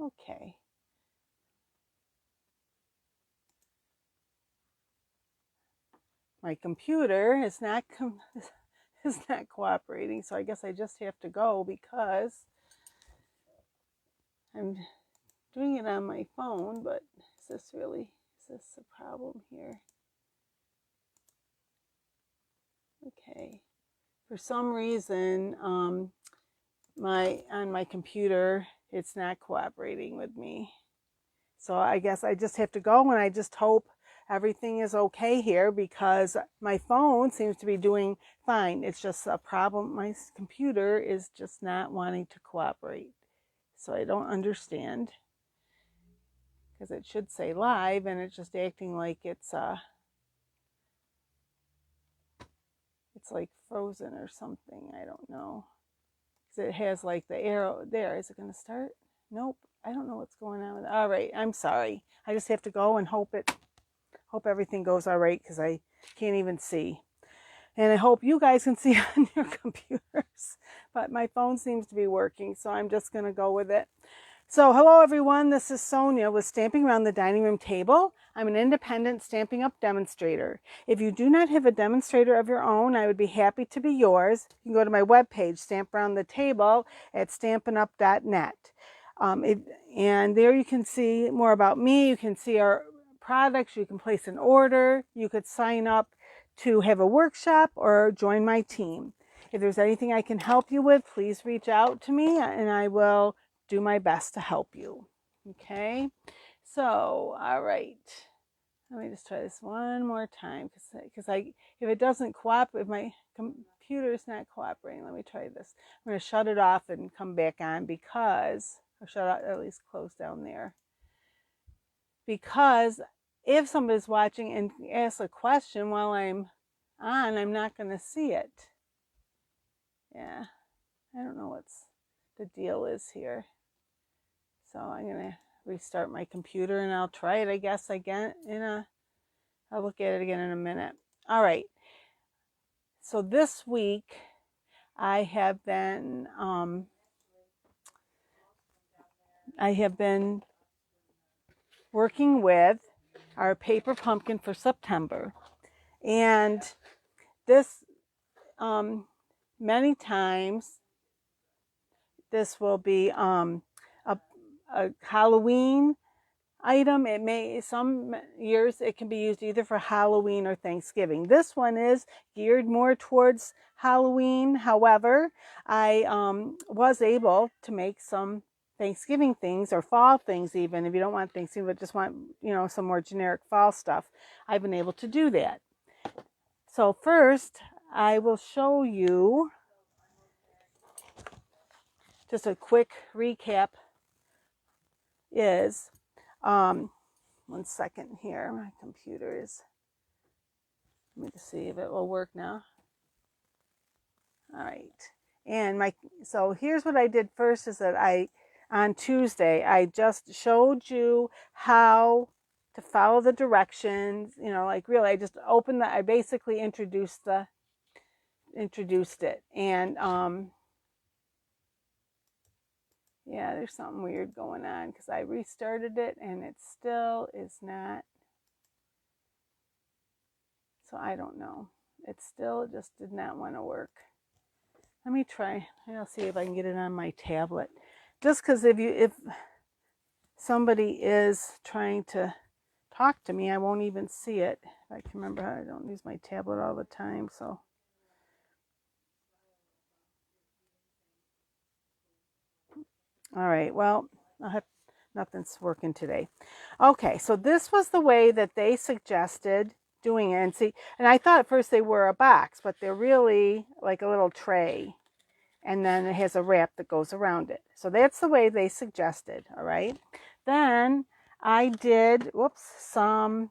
Okay. My computer is not cooperating, so I guess I just have to go because I'm doing it on my phone, but is this a problem here? Okay. For some reason, on my computer, it's not cooperating with me. So I guess I just have to go, and I just hope everything is okay here because my phone seems to be doing fine. It's just a problem. My computer is just not wanting to cooperate. So I don't understand because it should say live and it's just acting like it's like frozen or something. I don't know. Because it has like the arrow there. Is it going to start? Nope. I don't know what's going on with it. All right. I'm sorry. I just have to go and hope everything goes all right because I can't even see. And I hope you guys can see on your computers. But my phone seems to be working, so I'm just going to go with it. So hello everyone, this is Sonia with Stamping Around the Dining Room Table. I'm an independent Stampin' Up! Demonstrator. If you do not have a demonstrator of your own, I would be happy to be yours. You can go to my webpage, Stamp Around the Table at stampinup.net. And there you can see more about me. You can see our products. You can place an order. You could sign up to have a workshop or join my team. If there's anything I can help you with, please reach out to me and I will do my best to help you. Okay, so all right, let me just try this one more time because if it doesn't cooperate, if my computer is not cooperating, let me try this. I'm going to shut it off and come back on because, or shut out, at least close down there, because if somebody's watching and asks a question while I'm on, I'm not going to see it. Yeah, I don't know what's the deal is here. So I'm going to restart my computer and I'll try it, I guess, again I'll look at it again in a minute. All right. So this week I have been working with our paper pumpkin for September. And this many times this will be a Halloween item. It may, some years it can be used either for Halloween or Thanksgiving. This one is geared more towards Halloween. However, I was able to make some Thanksgiving things or fall things, even if you don't want Thanksgiving but just want, some more generic fall stuff. I've been able to do that. So first I will show you just a quick recap is, one second here, my computer is, let me just see if it will work now. All right, and so here's what I did first is that on Tuesday, I just showed you how to follow the directions, like really I just opened I basically introduced it, and yeah, there's something weird going on because I restarted it and it still is not. So I don't know. It still just did not want to work. Let me try. I'll see if I can get it on my tablet. Just because if somebody is trying to talk to me, I won't even see it. If I can remember, I don't use my tablet all the time, so. All right, well, nothing's working today. Okay, so this was the way that they suggested doing it. And I thought at first they were a box, but they're really like a little tray. And then it has a wrap that goes around it. So that's the way they suggested, all right? Then I did, some,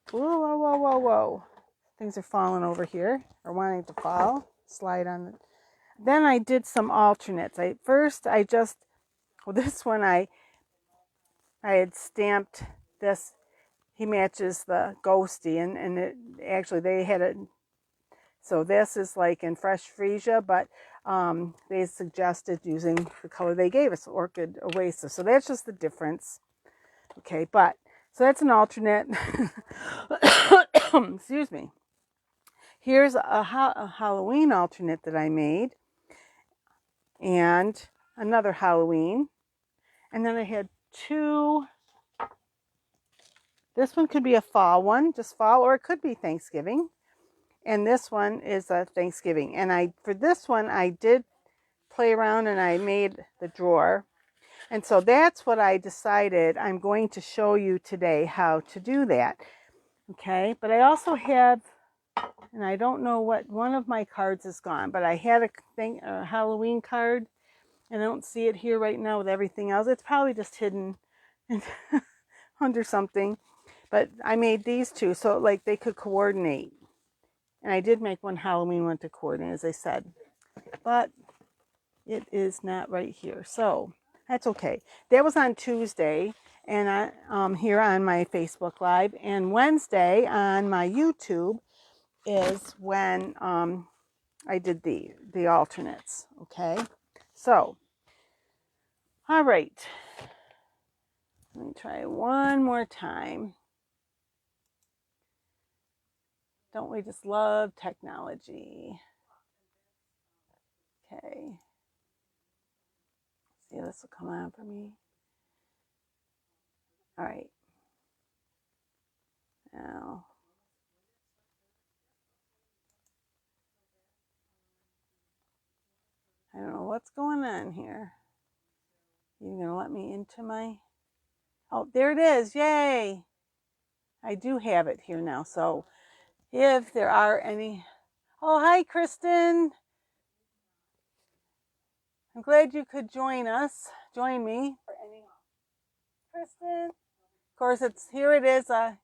whoa. Things are falling over here, or wanting to fall, slide on it. Then I did some alternates. This one I had stamped this. He matches the ghosty, and it actually they had So this is like in fresh freesia, but they suggested using the color they gave us, Orchid Oasis. So that's just the difference. Okay, but so that's an alternate. Excuse me. Here's a Halloween alternate that I made, and another Halloween. And then I had two. This one could be a fall one, just fall, or it could be Thanksgiving. And this one is a Thanksgiving. And for this one, I did play around and I made the drawer. And so that's what I decided I'm going to show you today, how to do that. Okay, but I also have, and I don't know what, one of my cards is gone, but I had a Halloween card, and I don't see it here right now with everything else. It's probably just hidden under something. But I made these two so like they could coordinate. And I did make one Halloween one to coordinate, as I said. But it is not right here. So that's okay. That was on Tuesday, and here on my Facebook Live. And Wednesday on my YouTube is when I did the alternates. Okay. So, all right. Let me try one more time. Don't we just love technology? Okay. See, this will come on for me. All right. Now, I don't know what's going on here. You're going to let me into my... Oh, there it is. Yay. I do have it here now. So if there are any... Oh, hi, Kristen. I'm glad you could join me. Kristen. Of course, here it is. It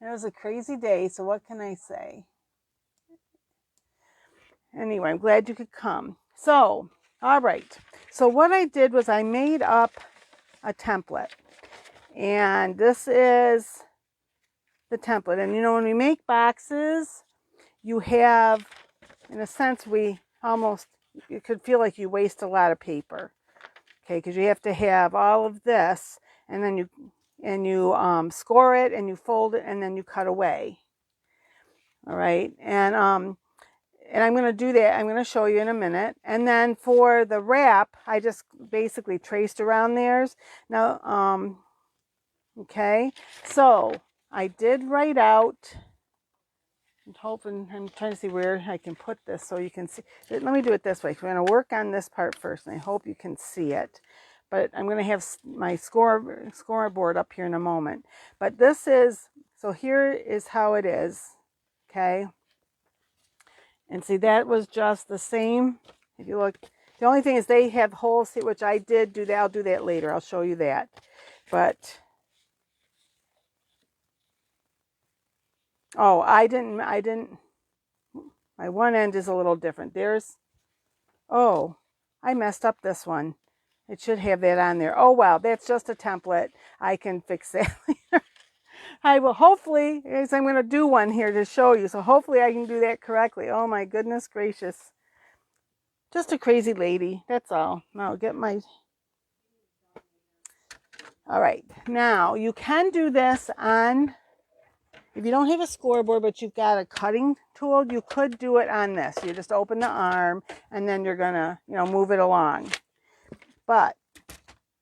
was a crazy day, so what can I say? Anyway, I'm glad you could come. So, all right. So what I did was I made up a template. And this is the template. And you know, when we make boxes, you have, in a sense, you could feel like you waste a lot of paper. Okay, because you have to have all of this, and then you score it, and you fold it, and then you cut away. All right, and I'm going to do that. I'm going to show you in a minute. And then for the wrap, I just basically traced around theirs. Now, okay, so I did write out. I'm trying to see where I can put this so you can see. Let me do it this way. We're going to work on this part first, and I hope you can see it. But I'm going to have my scoreboard up here in a moment. But so here is how it is. Okay. And see, that was just the same. If you look, the only thing is they have holes here, which I did do that. I'll do that later. I'll show you that. But, oh, I didn't, my one end is a little different. Oh, I messed up this one. It should have that on there. Oh, wow, that's just a template. I can fix that later. I will hopefully, as I'm going to do one here to show you. So hopefully I can do that correctly. Oh, my goodness gracious. Just a crazy lady. That's all. Now get my... All right. Now, you can do this on... If you don't have a scoreboard, but you've got a cutting tool, you could do it on this. You just open the arm, and then you're going to, move it along. But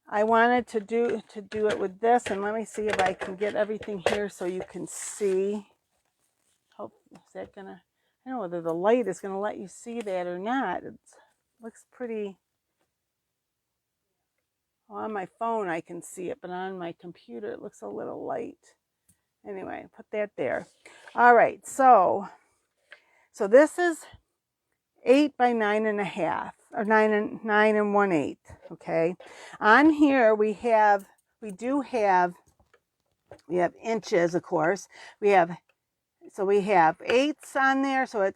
I wanted to do it with this, and let me see if I can get everything here so you can see. Hope is that gonna? I don't know whether the light is gonna let you see that or not. It looks pretty. Well, on my phone I can see it, but on my computer it looks a little light. Anyway, put that there. All right, so this is 8 by 9.5, or 9 and 1/8. Okay. On here we have inches, of course. We have eighths on there. So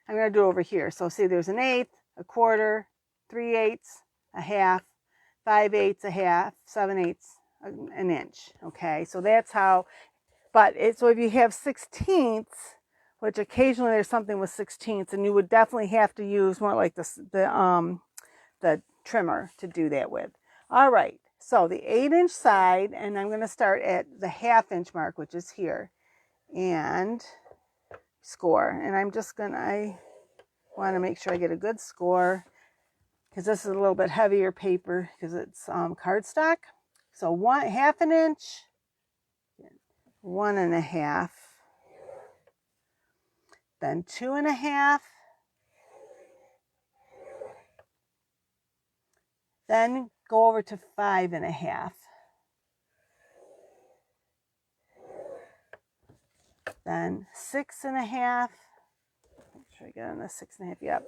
I'm going to do over here. So see, there's an eighth, a quarter, 3/8, a half, 5/8, a half, 7/8, an inch. Okay. So that's how. So if you have 16ths, which occasionally there's something with 16ths, and you would definitely have to use more like the trimmer to do that with. All right, so the 8-inch side, and I'm going to start at the 1/2-inch mark, which is here, and score. And I want to make sure I get a good score, because this is a little bit heavier paper because it's cardstock. So 1/2 inch, 1 1/2, then 2 1/2, then go over to 5 1/2, then 6 1/2. Make sure I get on the 6 1/2. Yep.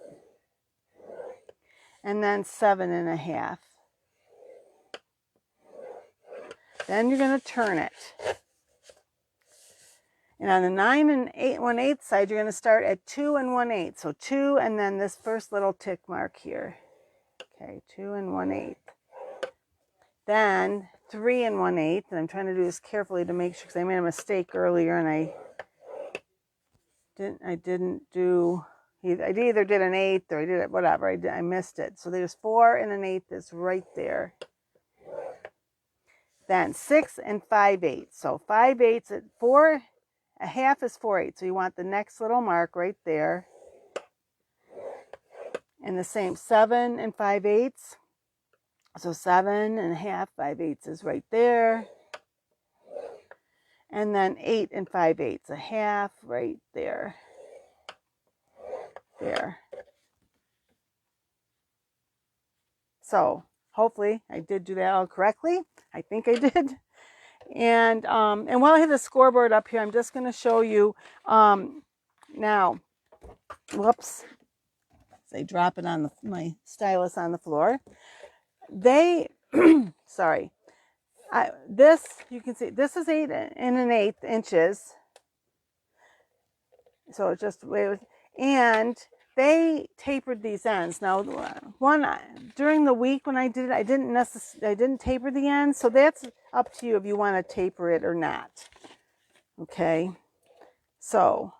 And then 7 1/2. Then you're going to turn it. And on the 9 1/8 side, you're going to start at 2 1/8. So 2, and then this first little tick mark here. Okay, 2 1/8. Then 3 1/8. And I'm trying to do this carefully to make sure, because I made a mistake earlier, and I either did an 1/8 or I did it, whatever. I missed it. So there's 4 1/8 that's right there. Then 6 5/8. So 5/8 at 4 1/2 is 4/8. So you want the next little mark right there. And the same 7 5/8. So 7 1/2 5/8 is right there. And then 8 5/8, 1/2 right there. There. So hopefully I did do that all correctly. I think I did. And while I have the scoreboard up here, I'm just going to show you now. Whoops. I drop it on my stylus on the floor. Sorry. You can see this is 8 1/8 inches. So it just, and they tapered these ends. Now, during the week when I did it, I didn't taper the ends. So that's up to you if you want to taper it or not. Okay. So,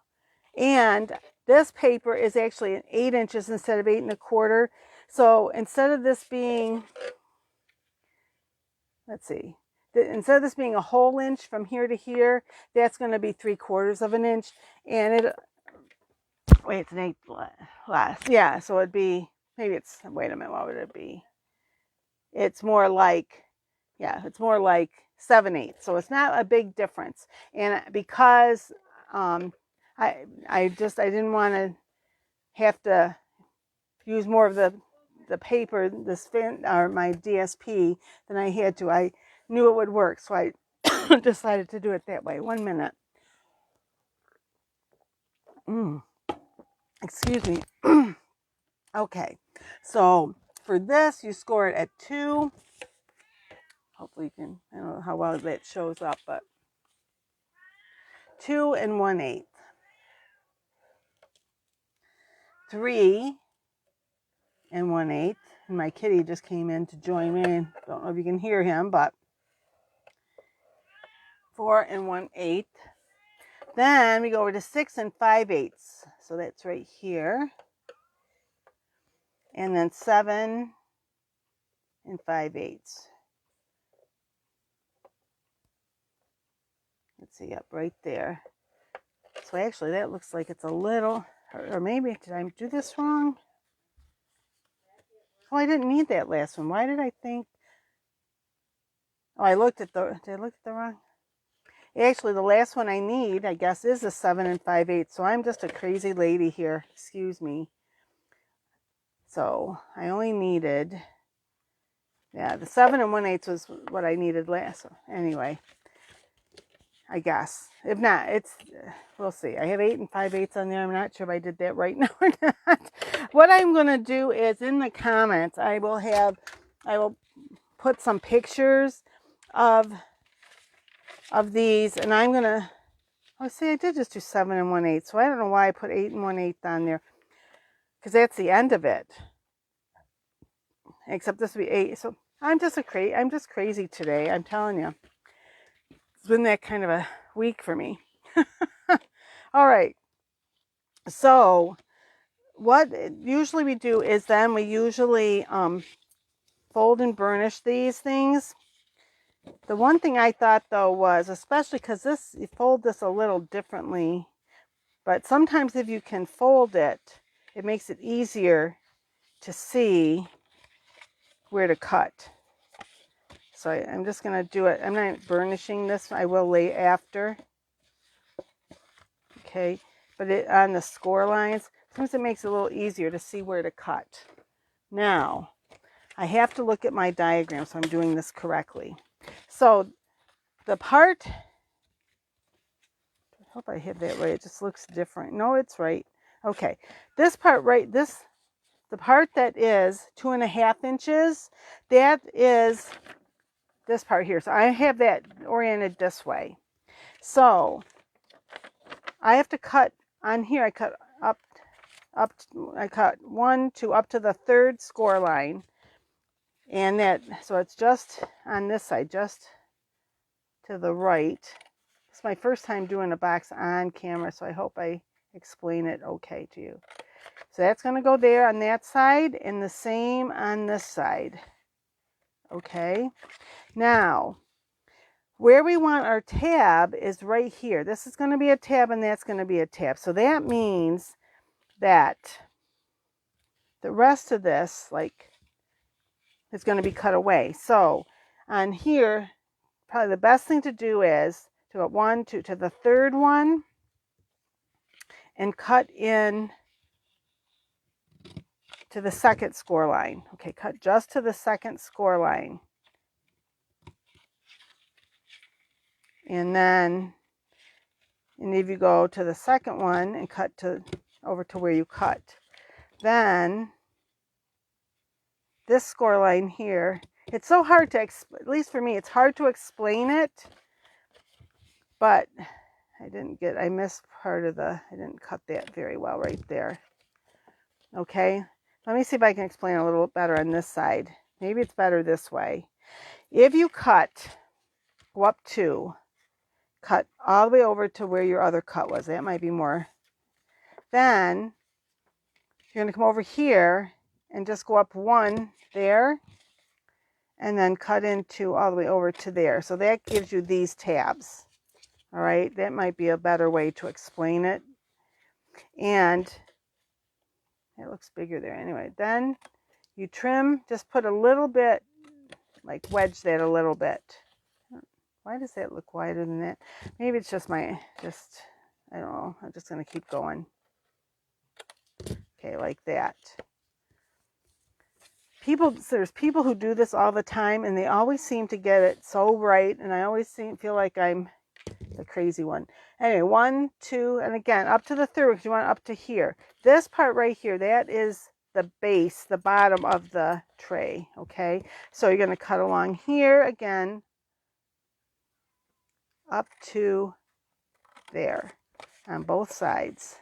and this paper is actually 8 inches instead of 8 1/4. So instead of this being, let's see, instead of this being a whole inch from here to here, that's going to be 3/4 of an inch. And it's an 1/8 less. Yeah, so it'd be, wait a minute, what would it be? It's more like 7/8. So it's not a big difference. And because I didn't want to have to use more of the paper, or my DSP than I had to. I knew it would work, so I decided to do it that way. 1 minute. Excuse me. Okay, so for this, you score it at 2. Hopefully you can, I don't know how well that shows up, but 2 1/8. 3 1/8. And my kitty just came in to join me. Don't know if you can hear him, but 4 1/8. Then we go over to 6 5/8. So that's right here. And then 7 5/8. Let's see, up right there. So actually that looks like it's a little, or maybe, did I do this wrong? Oh, I didn't need that last one. Why did I think? Oh, did I look at the wrong? Actually, the last one I need, I guess, is a 7 5/8. So I'm just a crazy lady here. Excuse me. So I only needed, the 7 1/8 was what I needed last. So anyway, I guess. If not, we'll see. I have 8 5/8 on there. I'm not sure if I did that right now or not. What I'm going to do is, in the comments, I will put some pictures of these, and I'm going to, I did just do 7 1/8. So I don't know why I put 8 1/8 on there, because that's the end of it. Except this will be 8. So I'm just crazy today. I'm telling you. It's been that kind of a week for me. All right. So what usually we do is then we usually fold and burnish these things. The one thing I thought though was, especially because this, you fold this a little differently, but sometimes if you can fold it, it makes it easier to see where to cut. So I'm just going to do it. I'm not burnishing this. I will lay after. Okay. But on the score lines, sometimes it makes it a little easier to see where to cut. Now, I have to look at my diagram so I'm doing this correctly. So the part, I hope I hit that right. It just looks different. No, it's right. Okay. This part right, the part that is 2.5 inches, that is this part here. So I have that oriented this way. So I have to cut on here. I cut up, I cut 1, 2, up to the 3rd score line. And that, so it's just on this side, just to the right. It's my first time doing a box on camera, so I hope I explain it okay to you. So that's going to go there on that side, and the same on this side. Okay. Now, where we want our tab is right here. This is going to be a tab, and that's going to be a tab. So that means that the rest of this, like, is going to be cut away. So on here, probably the best thing to do is to go 1, 2 to the 3rd one and cut in to the 2nd score line. Okay, cut just to the 2nd score line. And then, and if you go to the 2nd one and cut to over to where you cut, then this score line here, it's so hard to, at least for me, it's hard to explain it, but I missed part of I didn't cut that very well right there. Okay, let me see if I can explain a little better on this side. Maybe it's better this way. If you cut, go up 2, cut all the way over to where your other cut was. That might be more. Then you're going to come over here and just go up 1 there and then cut into all the way over to there. So that gives you these tabs. All right, that might be a better way to explain it. And it looks bigger there anyway. Then you trim, just put a little bit, like wedge that a little bit. Why does that look wider than that? Maybe it's just I don't know. I'm just going to keep going. Okay, like that. There's people who do this all the time, and they always seem to get it so right, and I always feel like I'm the crazy one. Anyway, 1, 2, and again, up to the 3rd, because you want up to here. This part right here, that is the base, the bottom of the tray, okay? So you're going to cut along here again, up to there on both sides.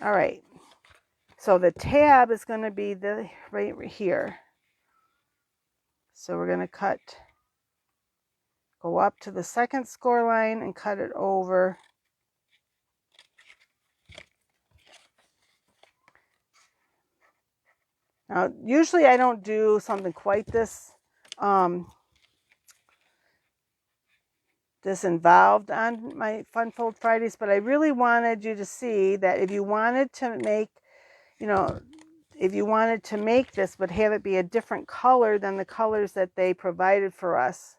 All right, so the tab is going to be right here. So we're going to go up to the 2nd score line and cut it over. Now, usually I don't do something quite this involved on my Fun Fold Fridays, but I really wanted you to see that if you wanted to make, if you wanted to make this but have it be a different color than the colors that they provided for us,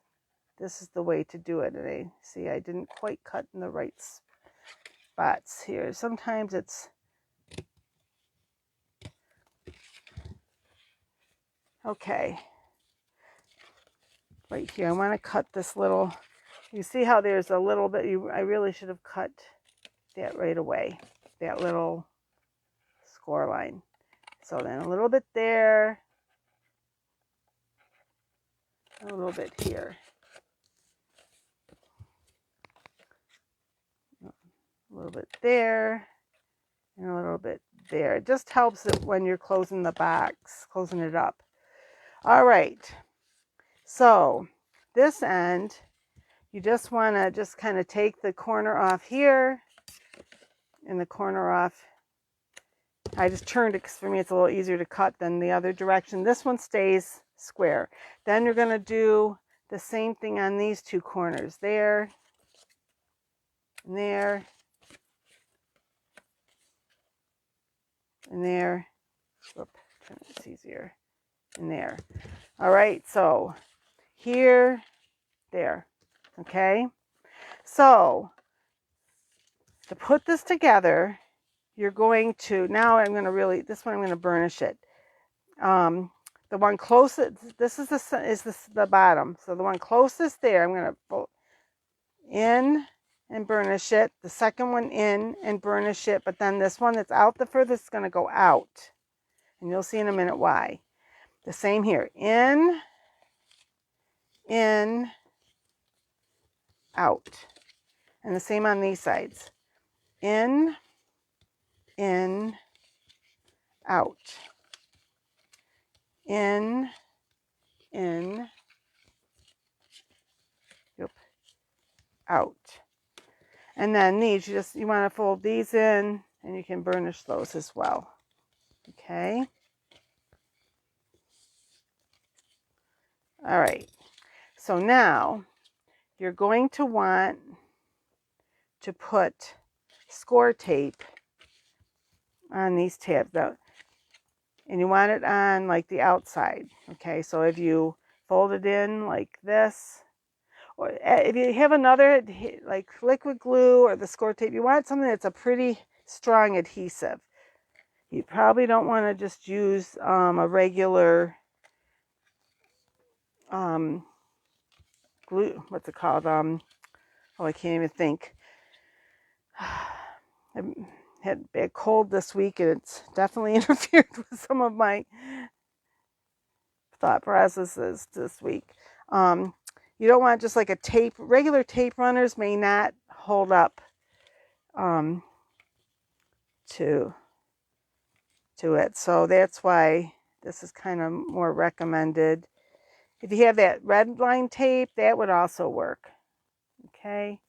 this is the way to do it. And I didn't quite cut in the right spots here. Sometimes it's okay. Right here, I want to cut this little. You see how there's a little bit. I really should have cut that right away. That little score line. So then a little bit there, a little bit here. A little bit there, and a little bit there. It just helps it when you're closing the box, closing it up. All right. So this end, you just want to just kind of take the corner off here and the corner off. I just turned it because for me it's a little easier to cut than the other direction. This one stays square. Then you're going to do the same thing on these two corners, there and there and there. Whoop, turn this easier. And there. All right, so here, there. Okay, so to put this together, you're going to, now I'm going to really, this one I'm going to burnish it. The one closest, this is the bottom. So the one closest there, I'm going to pull in and burnish it. The second one in and burnish it. But then this one that's out the furthest is going to go out. And you'll see in a minute why. The same here. In, out. And the same on these sides. In, out. In, yep, out. And then these, you want to fold these in and you can burnish those as well. Okay. All right. So now you're going to want to put score tape on these tabs. And you want it on like the outside. Okay. So if you fold it in like this, or if you have another like liquid glue or the score tape, you want something that's a pretty strong adhesive. You probably don't want to just use a regular glue. What's it called? Oh, I can't even think. I had a bad cold this week, and it's definitely interfered with some of my thought processes this week. You don't want just like a tape. Regular tape runners may not hold up to it. So that's why this is kind of more recommended. If you have that red line tape, that would also work. Okay.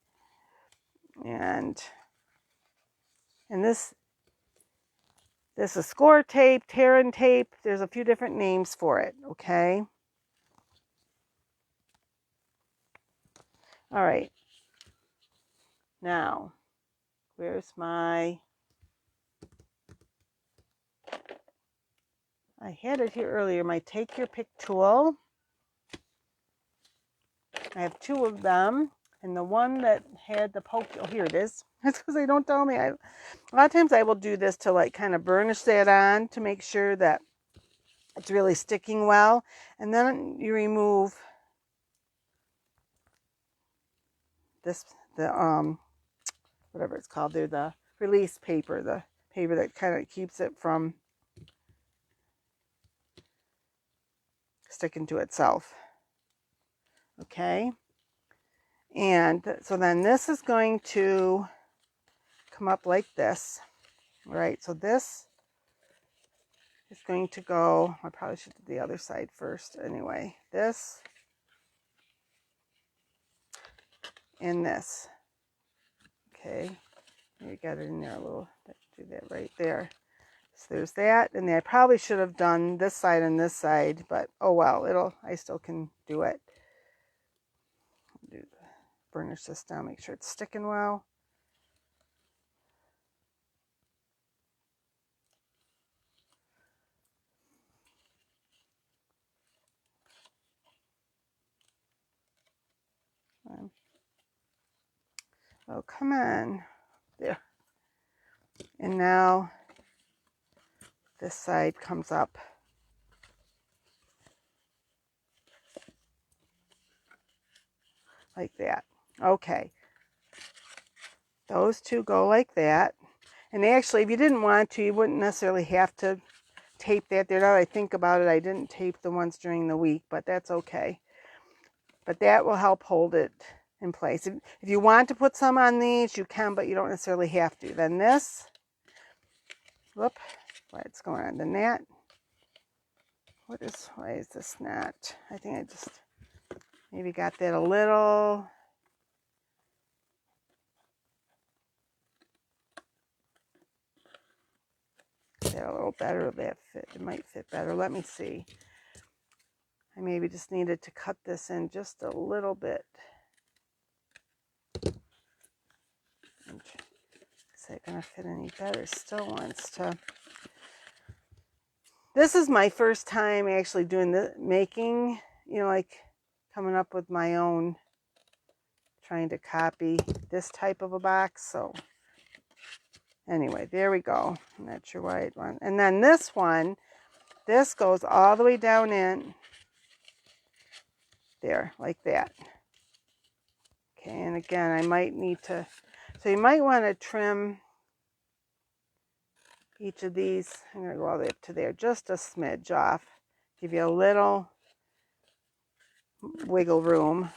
And this is score tape, Terran tape. There's a few different names for it. Okay. All right. Now, where's my... I had it here earlier, my Take Your Pick tool. I have two of them, and the one that had the poke, oh, here it is. That's because they don't tell me. A lot of times I will do this to like kind of burnish that on to make sure that it's really sticking well. And then you remove this, whatever it's called there, the release paper, the paper that kind of keeps it from sticking to itself. Okay. And so then this is going to come up like this. All right. So this is going to go, I probably should do the other side first anyway. This and this. Okay. You got it in there a little. Do that right there. So there's that. And then I probably should have done this side and this side, but oh well, I still can do it. Burnish this down, make sure it's sticking well. Oh, come on. There. And now this side comes up like that. Okay. Those two go like that. And actually, if you didn't want to, you wouldn't necessarily have to tape that there. Now that I think about it, I didn't tape the ones during the week, but that's okay. But that will help hold it in place. If you want to put some on these, you can, but you don't necessarily have to. Then this, whoop, what's going on? The gnat. Why is this not? I think I just maybe got that a little that a little better? That fit, it might fit better. Let me see. I maybe just needed to cut this in just a little bit. Is that gonna fit any better? Still wants to. This is my first time actually doing the making, you know, like coming up with my own, trying to copy this type of a box. So anyway, there we go. I'm not sure why it went. And then this one, this goes all the way down in there, like that. Okay, and again, I might need to, so you might want to trim each of these. I'm going to go all the way up to there, just a smidge off. Give you a little wiggle room.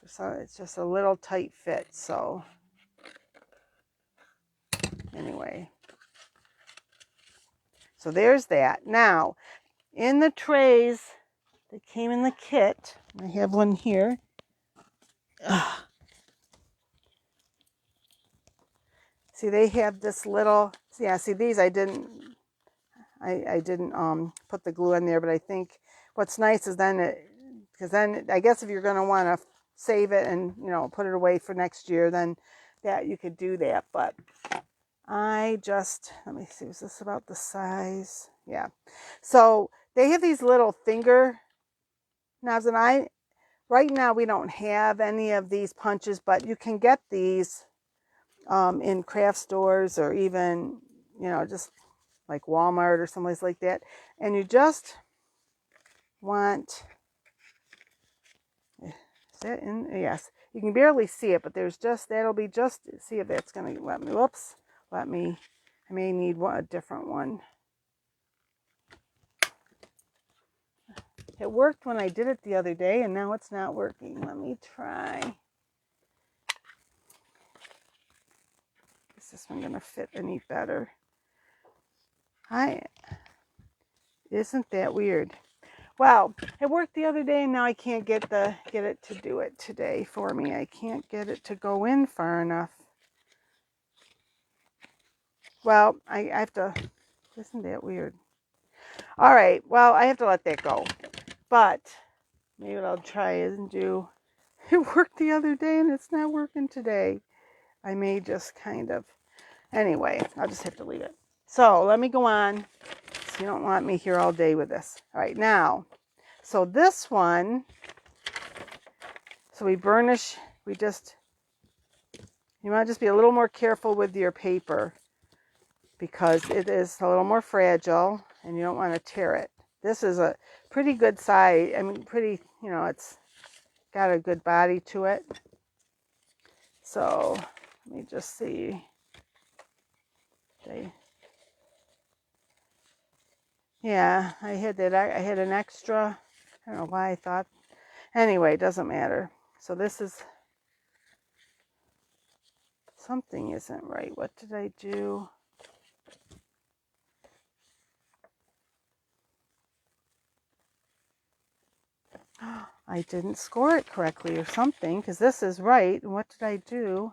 So it's just a little tight fit, so anyway. So there's that. Now, in the trays that came in the kit, I have one here. Ugh. See, they have this little, yeah, see these I didn't put the glue in there, but I think what's nice is then because then I guess if you're going to want to save it and, you know, put it away for next year, then that you could do that. But I just, let me see, was this about the size? Yeah. So they have these little finger knobs, and right now we don't have any of these punches, but you can get these in craft stores, or even, you know, just like Walmart or someplace like that. And you just want, is that in? Yes, you can barely see it, but there's just, that'll be just, see if that's going to let me, whoops, let me, I may need a different one. It worked when I did it the other day, and now it's not working. Let me try. Is this one going to fit any better? Isn't that weird? Well, it worked the other day, and now I can't get it to do it today for me. I can't get it to go in far enough. Well, I have to, isn't that weird? All right, well, I have to let that go. But maybe what I'll try and do, it worked the other day and it's not working today. I may just kind of, anyway, I'll just have to leave it. So let me go on. So you don't want me here all day with this. All right, now, so this one, so we burnish, you want to just be a little more careful with your paper because it is a little more fragile and you don't want to tear it. This is a pretty good size. I mean, pretty, you know, it's got a good body to it. So let me just see. Yeah, I had an extra. I don't know why I thought. Anyway, it doesn't matter. So this is, something isn't right. What did I do? I didn't score it correctly or something, because this is right. And what did I do?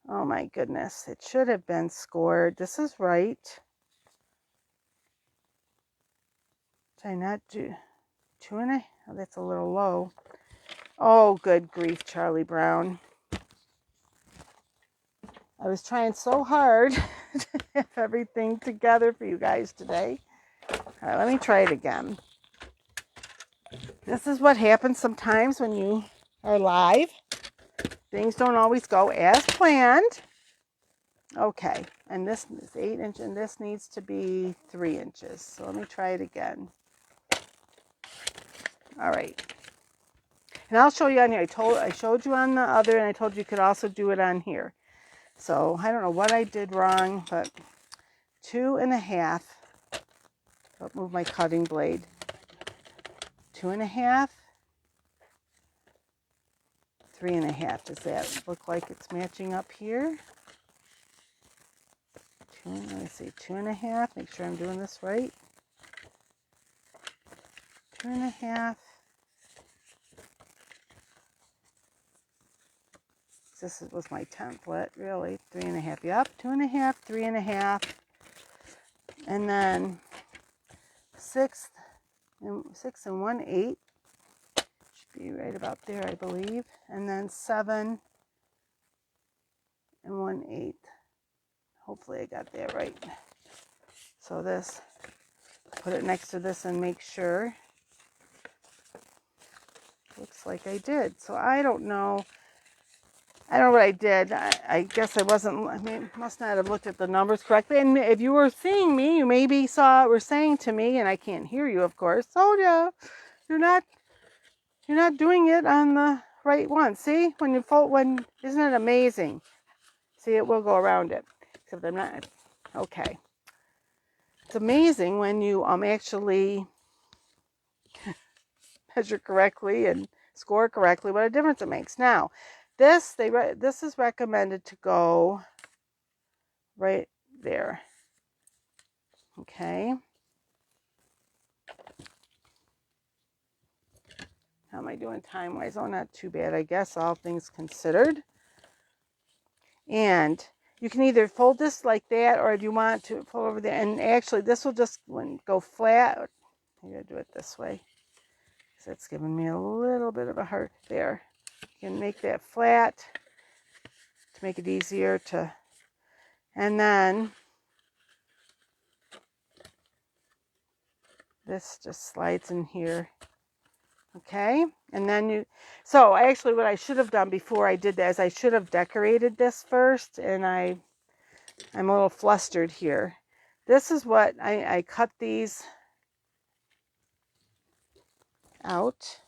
Oh my goodness, it should have been scored. This is right. Did I not do 2.5? Oh, that's a little low. Oh, good grief, Charlie Brown. I was trying so hard to have everything together for you guys today. All right, let me try it again. This is what happens sometimes when you are live. Things don't always go as planned. Okay, and this is 8 inches, and this needs to be 3 inches. So let me try it again. All right. And I'll show you on here. I showed you on the other, and I told you could also do it on here. So I don't know what I did wrong, but 2.5. I'll move my cutting blade. 2.5. 3.5. Does that look like it's matching up here? Let me see, 2.5. Make sure I'm doing this right. 2.5. Is this was my template, really. 3.5, yep, 2.5, 3.5, and then 6 and 1/8 should be right about there, I believe, and then 7 and 1/8. Hopefully I got that right. So this, put it next to this and make sure. Looks like I did. So I don't know. I don't know what I did. I guess must not have looked at the numbers correctly. And if you were seeing me, you maybe were saying to me, and I can't hear you, of course. Oh yeah, you're not doing it on the right one. See, when you fold, isn't it amazing? See, it will go around it. Except I'm not. Okay. It's amazing when you actually measure correctly and score correctly, what a difference it makes. Now, this is recommended to go right there. Okay. How am I doing time-wise? Oh, not too bad, I guess, all things considered. And you can either fold this like that, or if you want to fold over there, and actually this will just go flat. I gotta do it this way, because it's giving me a little bit of a hurt there. You can make that flat to make it easier to, and then this just slides in here. Okay, and then so actually what I should have done before I did that is I should have decorated this first, and I'm a little flustered here. This is what I cut these out.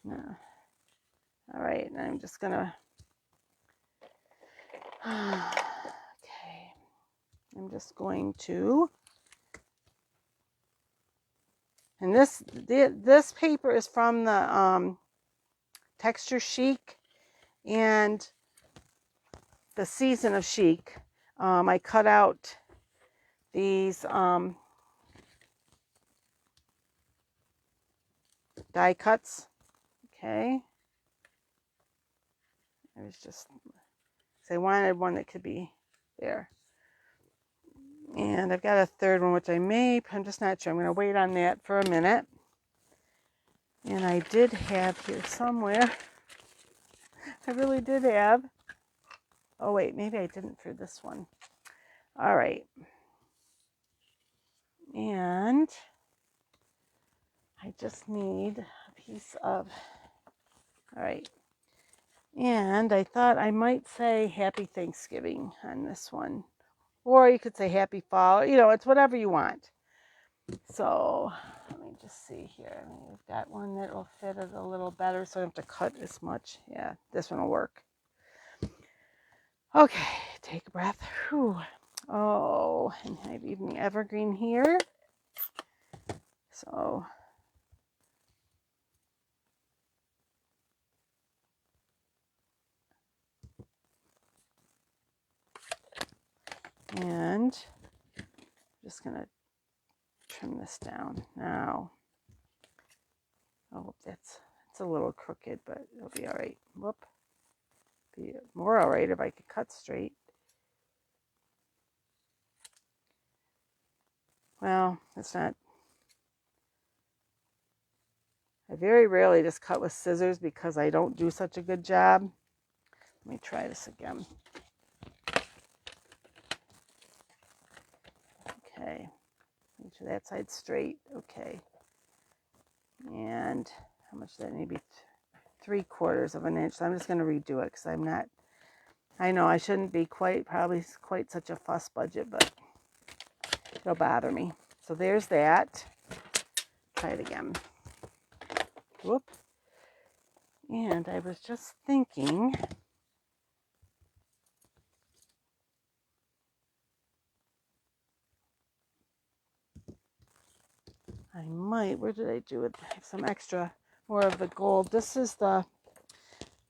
No. All right, and I'm just gonna, okay, I'm just going to, and this paper is from the Texture Chic and the Season of Chic. I cut out these die cuts. Okay. I was just, I wanted one that could be there. And I've got a third one, which I'm just not sure. I'm going to wait on that for a minute. And I did have here somewhere, I really did have, oh wait, maybe I didn't for this one. All right. And I just need a piece of, all right. And I thought I might say Happy Thanksgiving on this one. Or you could say Happy Fall. You know, it's whatever you want. So let me just see here. We've got one that will fit it a little better, so I don't have to cut as much. Yeah, this one will work. Okay, take a breath. Whew. Oh, and I have even the Evergreen here. So and I'm just gonna trim this down now. Oh, it's a little crooked, but it'll be all right. Whoop. Be more all right if I could cut straight. Well, it's not. I very rarely just cut with scissors because I don't do such a good job. Let me try this again. Okay. Make sure that side's straight. Okay. And how much does that need to be? 3/4 of an inch. So I'm just going to redo it because I'm not, I know I shouldn't be probably quite such a fuss budget, but it'll bother me. So there's that. Try it again. Whoop. And I was just thinking, I might, where did I do it? I have some extra, more of the gold. This is the,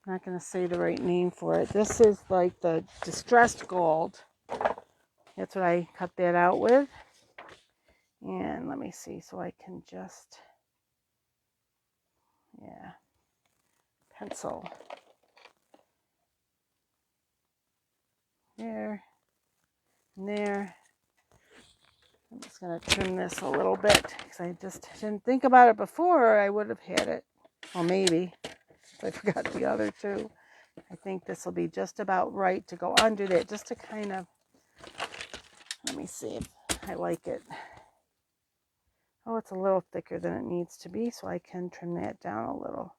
I'm not going to say the right name for it. This is like the distressed gold. That's what I cut that out with. And let me see, so I can just, yeah, pencil. there, and there. I'm just going to trim this a little bit because I just didn't think about it before. I would have had it. Well, maybe. I forgot the other two. I think this will be just about right to go under that, just to kind of, let me see if I like it. Oh, it's a little thicker than it needs to be, so I can trim that down a little.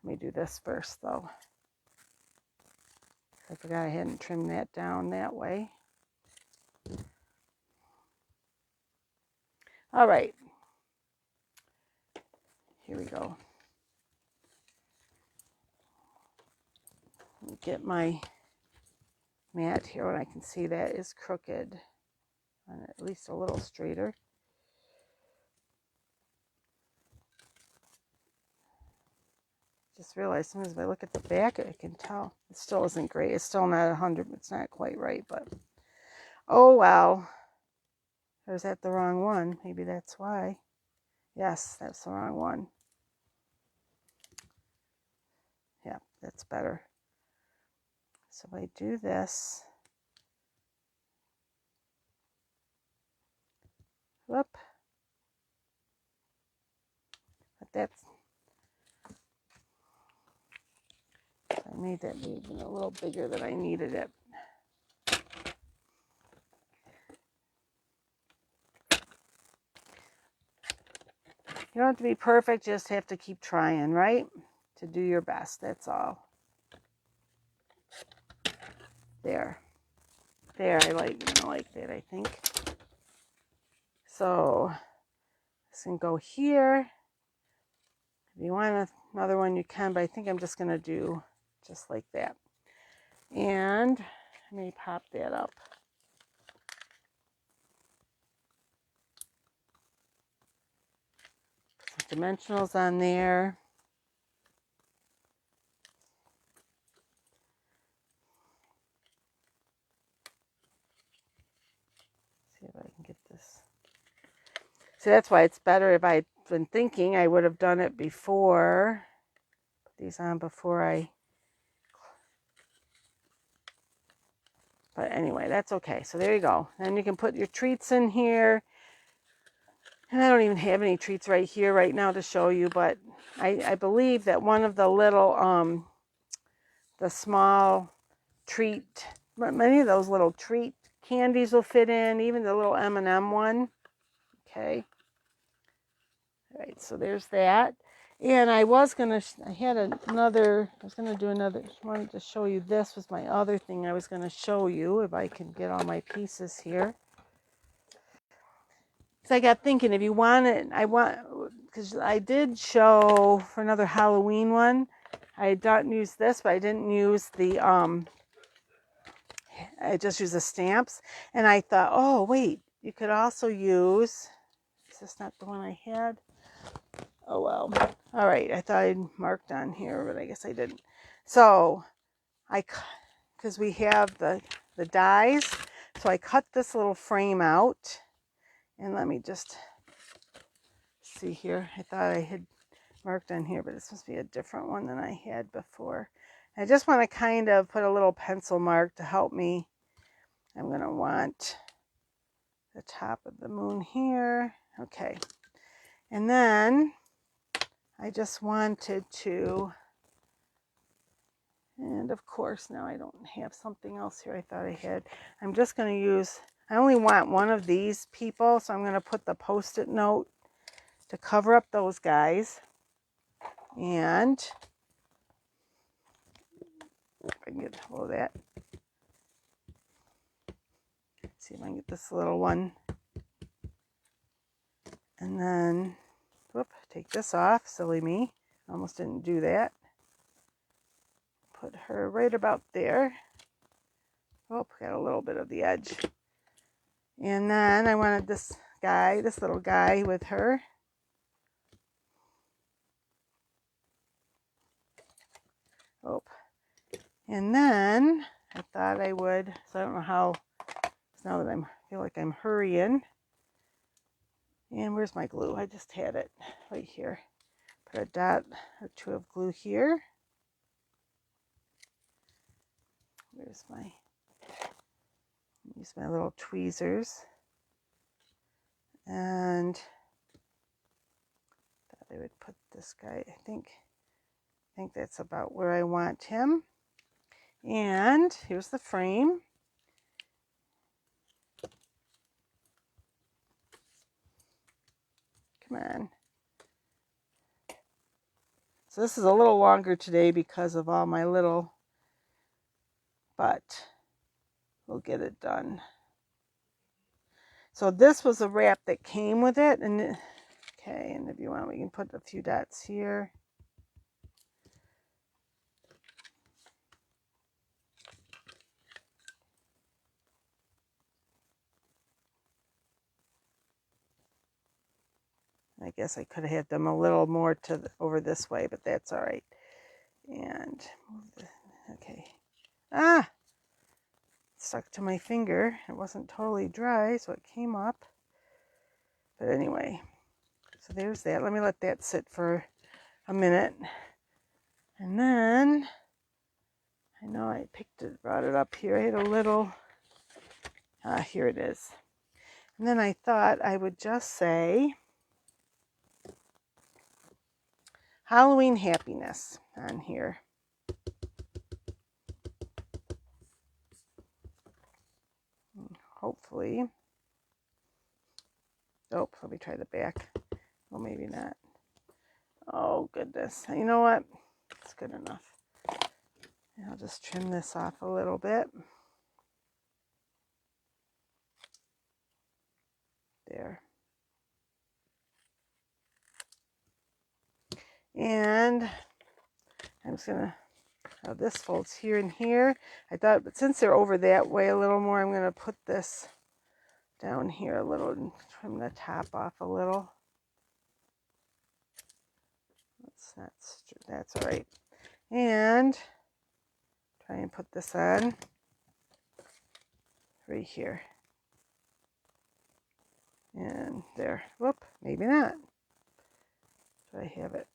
Let me do this first, though. I forgot I hadn't trimmed that down that way. All right. Here we go. Let me get my mat here, and I can see that is crooked, and at least a little straighter. Just realized sometimes if I look at the back, I can tell. It still isn't great. It's still not 100. It's not quite right, but oh well. Or is that the wrong one? Maybe that's why. Yes, that's the wrong one. Yeah, that's better. So if I do this, whoop. But that's, I made that even a little bigger than I needed it. You don't have to be perfect, you just have to keep trying, right? To do your best, that's all. There. There, I like that, I think. So, this can go here. If you want another one, you can, but I think I'm just going to do just like that. And let me pop that up. Put some dimensionals on there. See if I can get this. See, that's why it's better if I'd been thinking I would have done it before. Put these on before I. But anyway, that's okay. So there you go. Then you can put your treats in here. And I don't even have any treats right here right now to show you, but I believe that one of the little, the small treat, many of those little treat candies will fit in, even the little M&M one. Okay. All right, so there's that. And I was going to, I was going to do another, I wanted to show you, this was my other thing I was going to show you, if I can get all my pieces here. So I got thinking, if you want it, because I did show for another Halloween one, I didn't use this, but I didn't use the, I just used the stamps. And I thought, oh, wait, you could also use, is this not the one I had? Oh, well. All right, I thought I'd marked on here, but I guess I didn't. So, because we have the dies, so I cut this little frame out. And let me just see here. I thought I had marked on here, but this must be a different one than I had before. I just want to kind of put a little pencil mark to help me. I'm going to want the top of the moon here. Okay. And then I just wanted to, and of course now I don't have something else here I thought I had. I'm just going to use, I only want one of these people, so I'm going to put the Post-it note to cover up those guys. And if I can get a hold of that. See if I can get this little one. And then, whoop, take this off. Silly me. Almost didn't do that. Put her right about there. Oh, got a little bit of the edge. And then I wanted this little guy with her. Oh. And then I thought I would, so I don't know how, now that I feel like I'm hurrying. And where's my glue? I just had it right here. Put a dot or two of glue here. Where's my, Use my little tweezers. And thought I would put this guy, I think that's about where I want him. And here's the frame. Come on. So this is a little longer today because of all my little, but we'll get it done. So this was a wrap that came with it. And okay, and if you want, we can put a few dots here. I guess I could have had them a little more over this way, but that's all right. And okay. Stuck to my finger. It wasn't totally dry, so it came up. But anyway, so there's that. Let me let that sit for a minute. And then, I know I brought it up here. I had a little, here it is. And then I thought I would just say, Halloween happiness on here. Hopefully. Oh, let me try the back. Well, maybe not. Oh, goodness. You know what? It's good enough. And I'll just trim this off a little bit. There. And I'm just going to, this folds here and here. I thought, but since they're over that way a little more, I'm going to put this down here a little and trim the top off a little. That's all right. And try and put this on right here. And there. Whoop, maybe not. So I have it.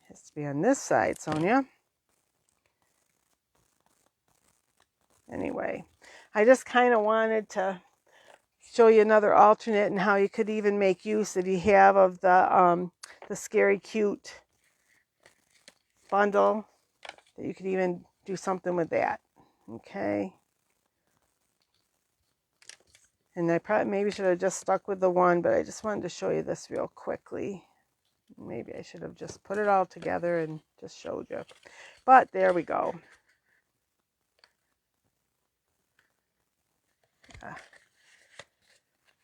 Has to be on this side, Sonia. Anyway, I just kind of wanted to show you another alternate and how you could even make use that you have of the Scary Cute bundle. That you could even do something with that. Okay. And I probably maybe should have just stuck with the one, but I just wanted to show you this real quickly. Maybe I should have just put it all together and just showed you. But there we go.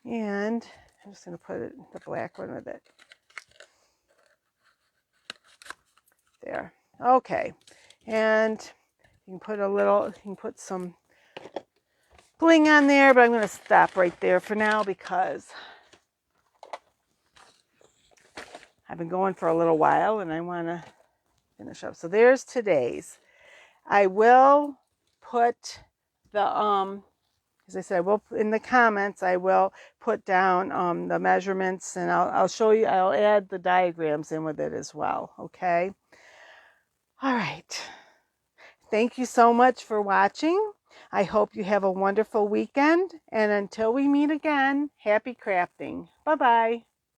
And I'm just going to put the black one with it. There. Okay. And you can put some bling on there, but I'm going to stop right there for now because I've been going for a little while and I want to finish up. So there's today's. I will put the, as I said, I will in the comments, I will put down the measurements and I'll show you, I'll add the diagrams in with it as well. Okay. All right. Thank you so much for watching. I hope you have a wonderful weekend. And until we meet again, happy crafting. Bye-bye.